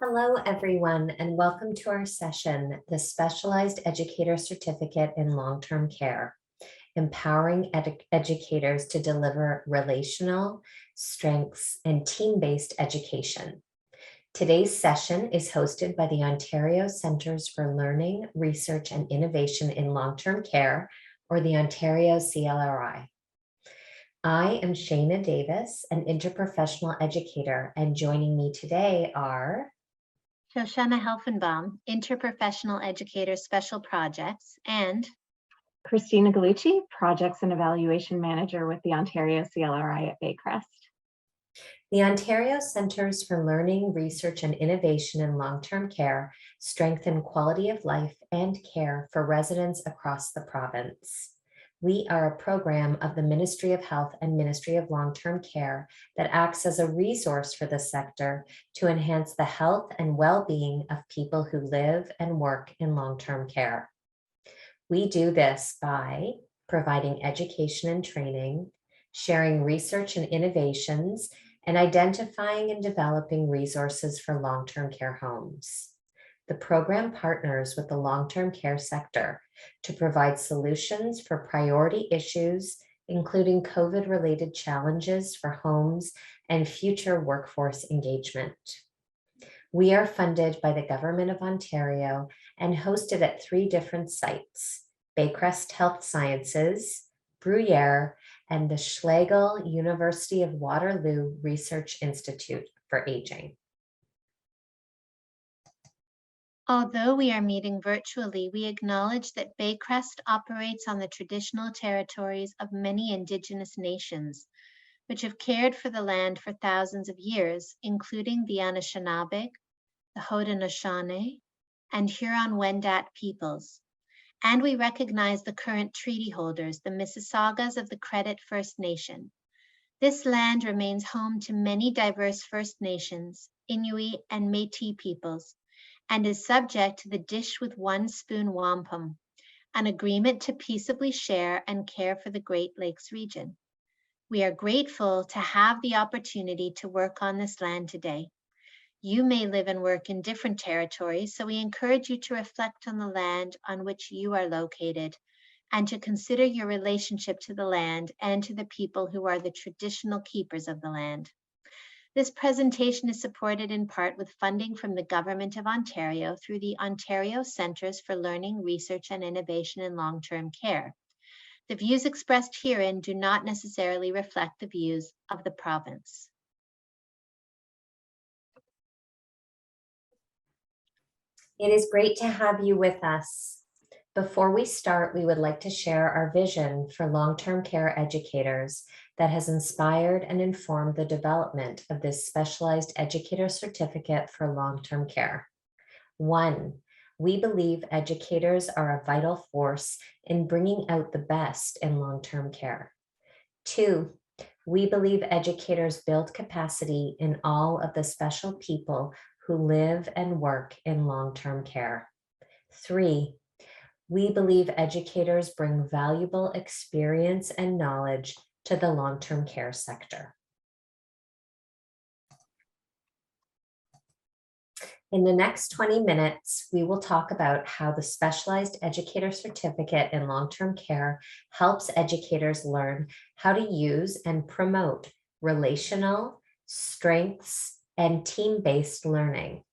Hello, everyone, and welcome to our session, the Specialized Educator Certificate in Long-Term Care, empowering educators to deliver relational, strengths, and team-based education. Today's session is hosted by the Ontario Centres for Learning, Research, and Innovation in Long-Term Care, or the Ontario CLRI. I am Shana Davis, an interprofessional educator, and joining me today are Shoshana Helfenbaum, Interprofessional Educator Special Projects, and Christina Gallucci, Projects and Evaluation Manager with the Ontario CLRI at Baycrest. The Ontario Centres for Learning, Research, and Innovation in Long-Term Care strengthen quality of life and care for residents across the province. We are a program of the Ministry of Health and Ministry of Long-Term Care that acts as a resource for the sector to enhance the health and well-being of people who live and work in long-term care. We do this by providing education and training, sharing research and innovations, and identifying and developing resources for long-term care homes. The program partners with the long-term care sector to provide solutions for priority issues, including COVID-related challenges for homes and future workforce engagement. We are funded by the Government of Ontario and hosted at 3 different sites: Baycrest Health Sciences, Bruyere, and the Schlegel University of Waterloo Research Institute for Aging. although we are meeting virtually, we acknowledge that Baycrest operates on the traditional territories of many Indigenous nations, which have cared for the land for thousands of years, including the Anishinaabe, the Haudenosaunee, and Huron-Wendat peoples. And we recognize the current treaty holders, the Mississaugas of the Credit First Nation. This land remains home to many diverse First Nations, Inuit, and Métis peoples, and is subject to the Dish with One Spoon Wampum, an agreement to peaceably share and care for the Great Lakes region. We are grateful to have the opportunity to work on this land today. You may live and work in different territories, so we encourage you to reflect on the land on which you are located and to consider your relationship to the land and to the people who are the traditional keepers of the land. This presentation is supported in part with funding from the Government of Ontario through the Ontario Centres for Learning, Research and Innovation in Long-Term Care. The views expressed herein do not necessarily reflect the views of the province. It is great to have you with us. Before we start, we would like to share our vision for long-term care educators that has inspired and informed the development of this Specialized Educator Certificate for Long-Term Care. 1, we believe educators are a vital force in bringing out the best in long-term care. 2, we believe educators build capacity in all of the special people who live and work in long-term care. 3, we believe educators bring valuable experience and knowledge to the long-term care sector. In the next 20 minutes, we will talk about how the Specialized Educator Certificate in Long-Term Care helps educators learn how to use and promote relational, strengths, and team-based learning.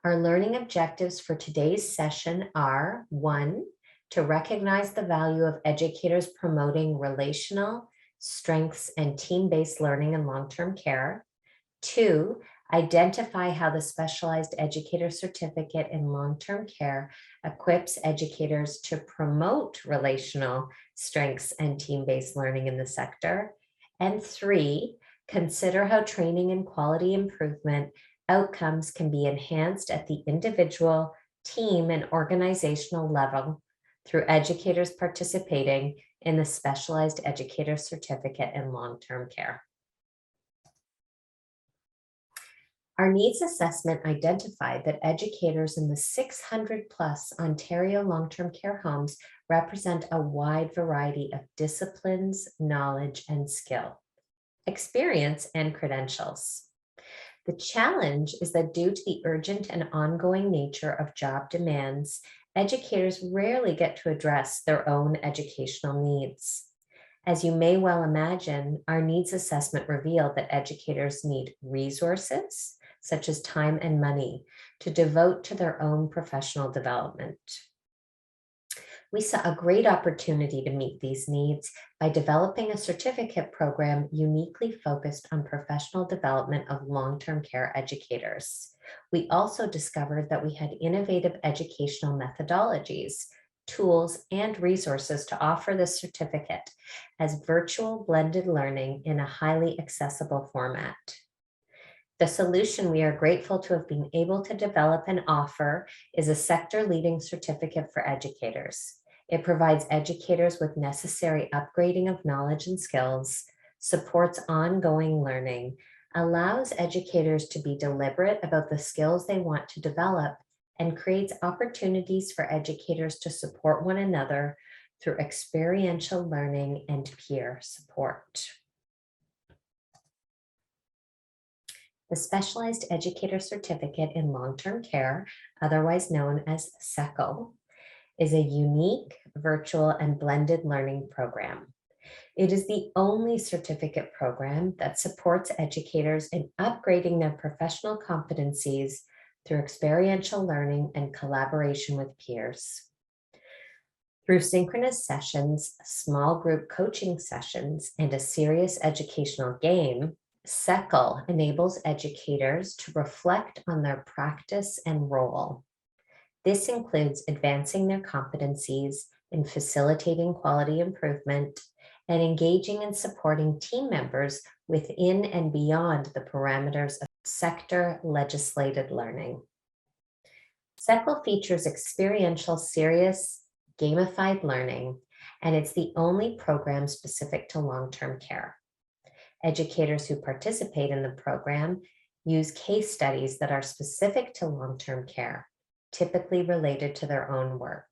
Our learning objectives for today's session are: 1, to recognize the value of educators promoting relational, strengths, and team-based learning in long-term care. 2, identify how the Specialized Educator Certificate in Long-Term Care equips educators to promote relational, strengths, and team-based learning in the sector. And 3, consider how training and quality improvement outcomes can be enhanced at the individual, team, and organizational level through educators participating in the Specialized Educator Certificate in Long-Term Care. Our needs assessment identified that educators in the 600 plus Ontario long-term care homes represent a wide variety of disciplines, knowledge, and skill, experience, and credentials. The challenge is that due to the urgent and ongoing nature of job demands, educators rarely get to address their own educational needs. As you may well imagine, our needs assessment revealed that educators need resources, such as time and money, to devote to their own professional development. We saw a great opportunity to meet these needs by developing a certificate program uniquely focused on professional development of long-term care educators. We also discovered that we had innovative educational methodologies, tools, and resources to offer this certificate as virtual blended learning in a highly accessible format. The solution we are grateful to have been able to develop and offer is a sector-leading certificate for educators. It provides educators with necessary upgrading of knowledge and skills, supports ongoing learning, allows educators to be deliberate about the skills they want to develop, and creates opportunities for educators to support one another through experiential learning and peer support. The Specialized Educator Certificate in Long-Term Care, otherwise known as SECL, is a unique, virtual, and blended learning program. It is the only certificate program that supports educators in upgrading their professional competencies through experiential learning and collaboration with peers. Through synchronous sessions, small group coaching sessions, and a serious educational game, SECL enables educators to reflect on their practice and role. This includes advancing their competencies in facilitating quality improvement and engaging and supporting team members within and beyond the parameters of sector legislated learning. SECL features experiential, serious, gamified learning, and it's the only program specific to long-term care. Educators who participate in the program use case studies that are specific to long-term care, typically related to their own work.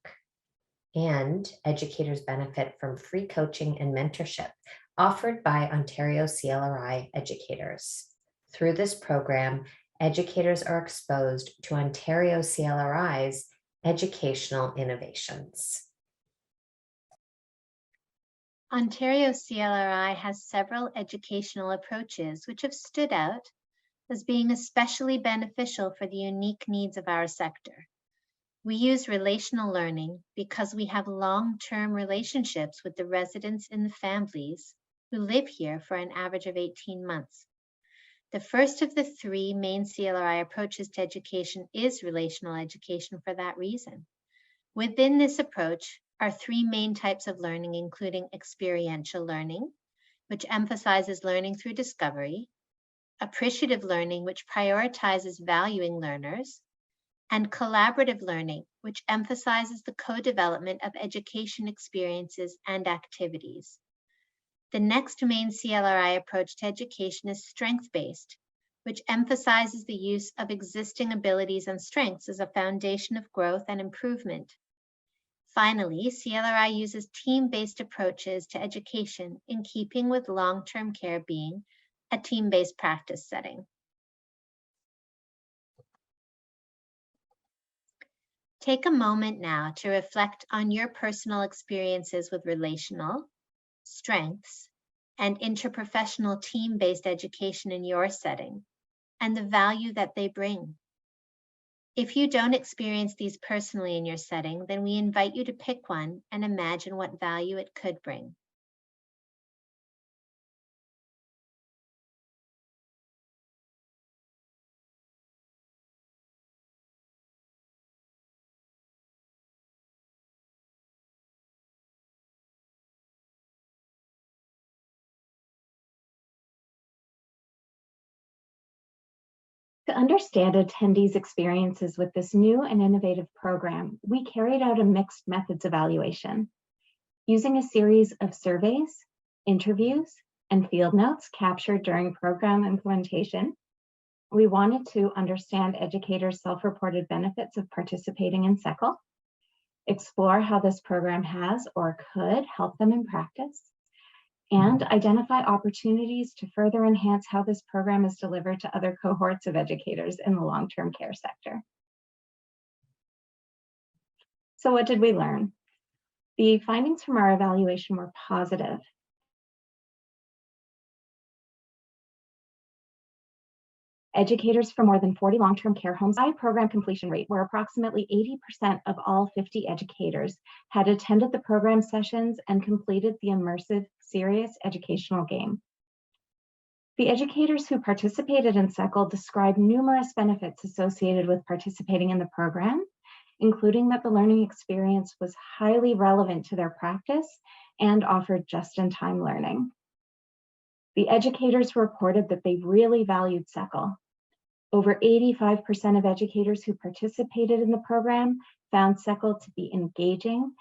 And educators benefit from free coaching and mentorship offered by Ontario CLRI educators. Through this program, educators are exposed to Ontario CLRI's educational innovations. Ontario CLRI has several educational approaches which have stood out as being especially beneficial for the unique needs of our sector. We use relational learning because we have long-term relationships with the residents and the families who live here for an average of 18 months. The first of the three main CLRI approaches to education is relational education for that reason. Within this approach are three main types of learning, including experiential learning, which emphasizes learning through discovery, appreciative learning, which prioritizes valuing learners, and collaborative learning, which emphasizes the co-development of education experiences and activities. The next main CLRI approach to education is strength-based, which emphasizes the use of existing abilities and strengths as a foundation of growth and improvement. Finally, CLRI uses team-based approaches to education in keeping with long-term care being a team-based practice setting. Take a moment now to reflect on your personal experiences with relational, strengths, and interprofessional team-based education in your setting, and the value that they bring. If you don't experience these personally in your setting, then we invite you to pick one and imagine what value it could bring. To understand attendees' experiences with this new and innovative program, we carried out a mixed methods evaluation. Using a series of surveys, interviews, and field notes captured during program implementation, we wanted to understand educators' self-reported benefits of participating in SECL, explore how this program has or could help them in practice, and identify opportunities to further enhance how this program is delivered to other cohorts of educators in the long-term care sector. So what did we learn? The findings from our evaluation were positive. Educators from more than 40 long-term care homes, high program completion rate, where approximately 80% of all 50 educators had attended the program sessions and completed the immersive, serious educational game. The educators who participated in SECL described numerous benefits associated with participating in the program, including that the learning experience was highly relevant to their practice and offered just-in-time learning. The educators reported that they really valued SECL. Over 85% of educators who participated in the program found SECL to be engaging,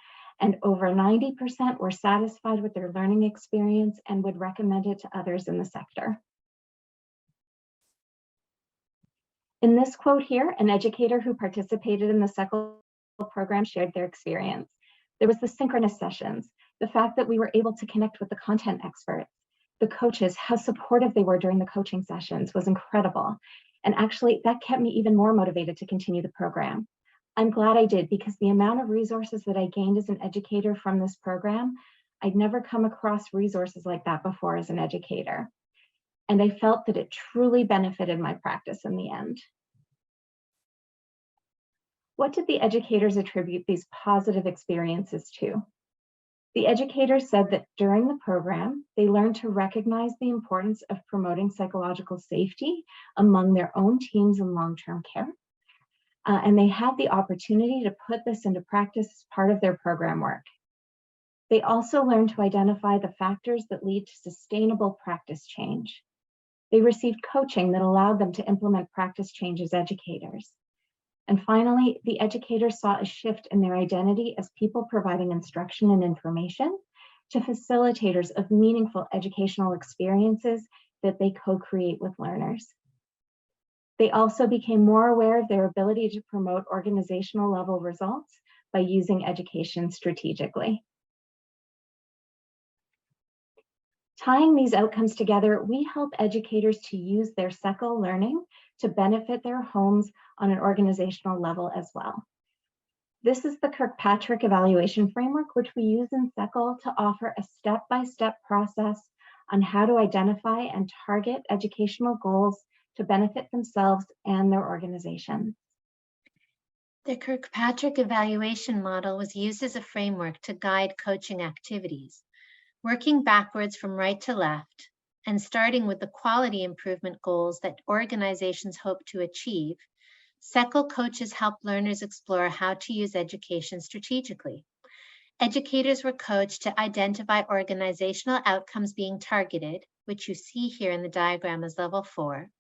and over 90% were satisfied with their learning experience and would recommend it to others in the sector. In this quote here, an educator who participated in the SECL program shared their experience. There was the synchronous sessions, the fact that we were able to connect with the content experts, the coaches, how supportive they were during the coaching sessions was incredible. And actually, that kept me even more motivated to continue the program. I'm glad I did, because the amount of resources that I gained as an educator from this program, I'd never come across resources like that before as an educator. And I felt that it truly benefited my practice in the end. What did the educators attribute these positive experiences to? The educators said that during the program, they learned to recognize the importance of promoting psychological safety among their own teams in long-term care. And they had the opportunity to put this into practice as part of their program work. They also learned to identify the factors that lead to sustainable practice change. They received coaching that allowed them to implement practice change as educators. And finally, the educators saw a shift in their identity as people providing instruction and information to facilitators of meaningful educational experiences that they co-create with learners. They also became more aware of their ability to promote organizational level results by using education strategically. Tying these outcomes together, we help educators to use their SECL learning to benefit their homes on an organizational level as well. This is the Kirkpatrick evaluation framework, which we use in SECL to offer a step-by-step process on how to identify and target educational goals to benefit themselves and their organization. The Kirkpatrick evaluation model was used as a framework to guide coaching activities, working backwards from right to left and starting with the quality improvement goals that organizations hope to achieve. SECL coaches help learners explore how to use education strategically. Educators were coached to identify organizational outcomes being targeted, which you see here in the diagram as level 4,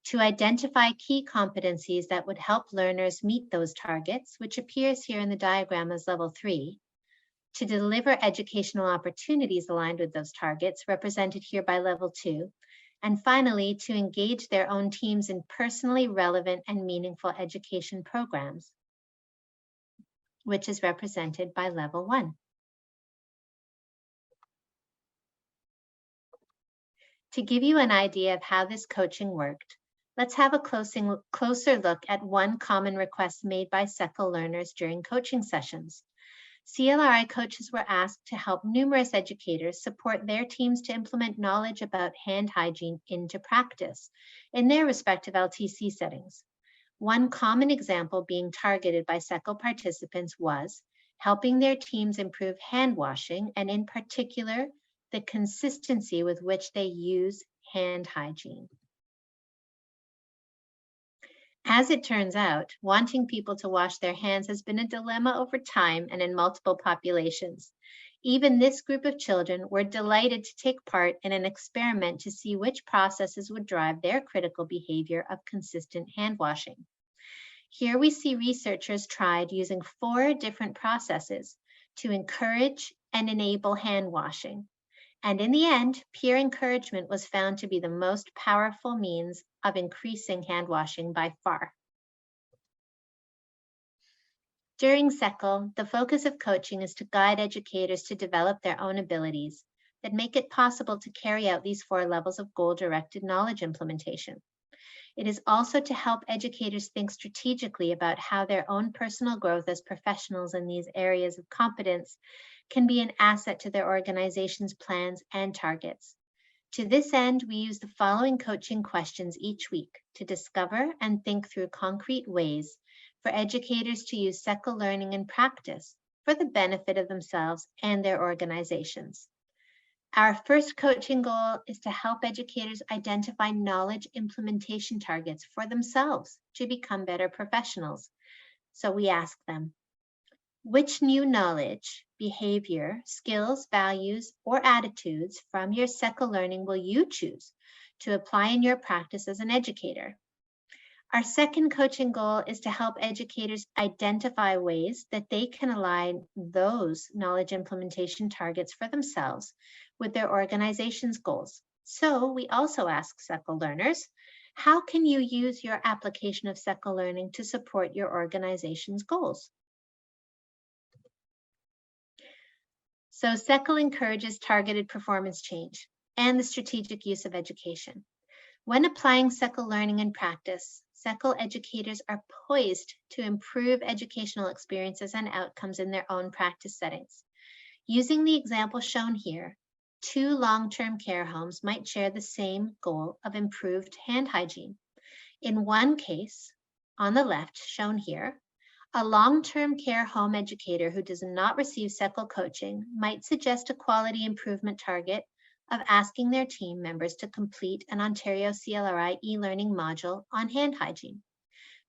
to identify key competencies that would help learners meet those targets, which appears here in the diagram as level 3, to deliver educational opportunities aligned with those targets, represented here by level 2, and finally, to engage their own teams in personally relevant and meaningful education programs, which is represented by level 1. To give you an idea of how this coaching worked, let's have a closer look at one common request made by SECL learners during coaching sessions. CLRI coaches were asked to help numerous educators support their teams to implement knowledge about hand hygiene into practice in their respective LTC settings. One common example being targeted by SECL participants was helping their teams improve hand washing, and in particular, the consistency with which they use hand hygiene. As it turns out, wanting people to wash their hands has been a dilemma over time and in multiple populations. Even this group of children were delighted to take part in an experiment to see which processes would drive their critical behavior of consistent hand washing. Here we see researchers tried using 4 different processes to encourage and enable hand washing. And in the end, peer encouragement was found to be the most powerful means of increasing hand washing by far. During SECL, the focus of coaching is to guide educators to develop their own abilities, that make it possible to carry out these 4 levels of goal-directed knowledge implementation. It is also to help educators think strategically about how their own personal growth as professionals in these areas of competence can be an asset to their organization's plans and targets. To this end, we use the following coaching questions each week to discover and think through concrete ways for educators to use SECL learning in practice for the benefit of themselves and their organizations. Our first coaching goal is to help educators identify knowledge implementation targets for themselves to become better professionals. So we ask them, which new knowledge, behavior, skills, values, or attitudes from your SECL learning will you choose to apply in your practice as an educator? Our second coaching goal is to help educators identify ways that they can align those knowledge implementation targets for themselves with their organization's goals. So we also ask SECL learners, how can you use your application of SECL learning to support your organization's goals? So SECL encourages targeted performance change and the strategic use of education. When applying SECL learning in practice, SECL educators are poised to improve educational experiences and outcomes in their own practice settings. Using the example shown here, 2 long-term care homes might share the same goal of improved hand hygiene. In one case, on the left shown here, a long-term care home educator who does not receive SECL coaching might suggest a quality improvement target of asking their team members to complete an Ontario CLRI e-learning module on hand hygiene,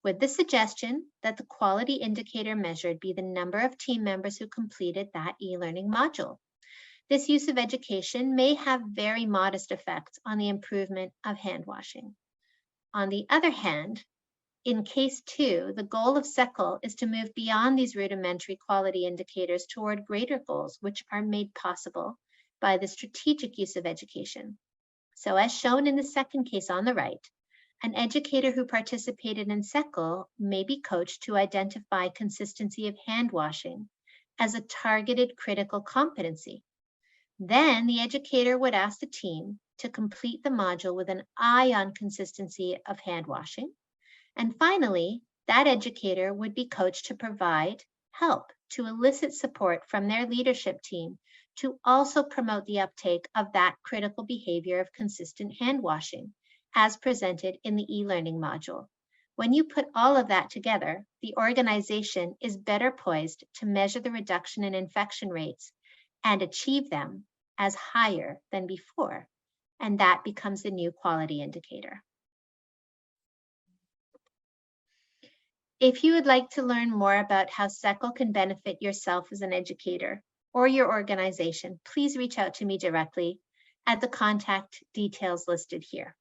with the suggestion that the quality indicator measured be the number of team members who completed that e-learning module. This use of education may have very modest effects on the improvement of hand washing. On the other hand, in case 2, the goal of SECL is to move beyond these rudimentary quality indicators toward greater goals, which are made possible by the strategic use of education. So as shown in the second case on the right, an educator who participated in SECL may be coached to identify consistency of hand washing as a targeted critical competency. Then the educator would ask the team to complete the module with an eye on consistency of hand washing. And finally, that educator would be coached to provide help to elicit support from their leadership team to also promote the uptake of that critical behavior of consistent hand washing as presented in the e-learning module. When you put all of that together, the organization is better poised to measure the reduction in infection rates and achieve them as higher than before. And that becomes the new quality indicator. If you would like to learn more about how SECL can benefit yourself as an educator or your organization, please reach out to me directly at the contact details listed here.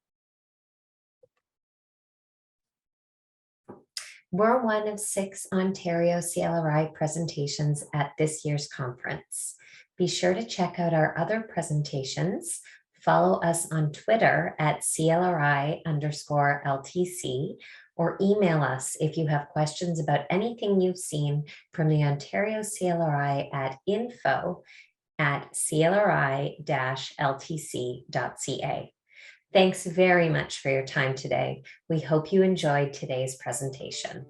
We're one of 6 Ontario CLRI presentations at this year's conference. Be sure to check out our other presentations. Follow us on Twitter at CLRI_LTC, or email us if you have questions about anything you've seen from the Ontario CLRI at info@clri-ltc.ca. Thanks very much for your time today. We hope you enjoyed today's presentation.